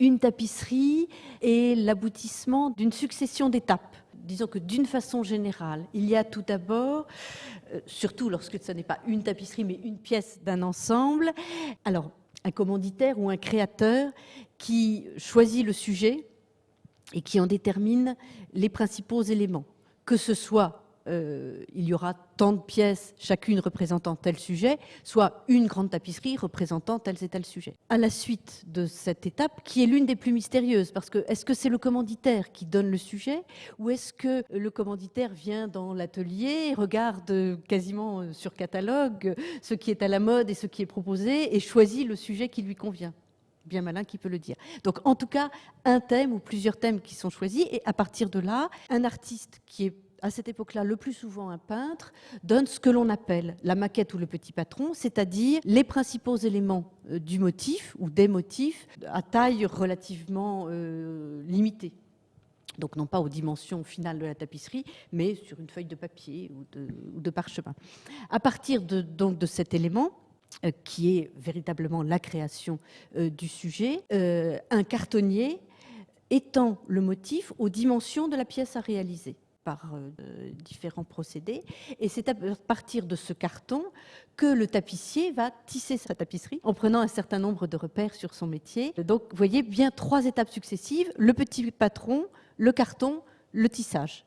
Une tapisserie est l'aboutissement d'une succession d'étapes. Disons que d'une façon générale, il y a tout d'abord, surtout lorsque ce n'est pas une tapisserie mais une pièce d'un ensemble, alors un commanditaire ou un créateur qui choisit le sujet et qui en détermine les principaux éléments. Que ce soit, il y aura tant de pièces, chacune représentant tel sujet, soit une grande tapisserie représentant tel et tel sujet. À la suite de cette étape, qui est l'une des plus mystérieuses, parce que est-ce que c'est le commanditaire qui donne le sujet, ou est-ce que le commanditaire vient dans l'atelier, regarde quasiment sur catalogue ce qui est à la mode et ce qui est proposé, et choisit le sujet qui lui convient? Bien malin qui peut le dire. Donc en tout cas, un thème ou plusieurs thèmes qui sont choisis, et à partir de là, un artiste qui est à cette époque-là le plus souvent un peintre, donne ce que l'on appelle la maquette ou le petit patron, c'est-à-dire les principaux éléments du motif ou des motifs à taille relativement limitée. Donc non pas aux dimensions finales de la tapisserie, mais sur une feuille de papier ou de parchemin. À partir donc de cet élément, qui est véritablement la création du sujet, un cartonnier étend le motif aux dimensions de la pièce à réaliser par différents procédés. Et c'est à partir de ce carton que le tapissier va tisser sa tapisserie en prenant un certain nombre de repères sur son métier. Donc, vous voyez bien 3 étapes successives, le petit patron, le carton, le tissage.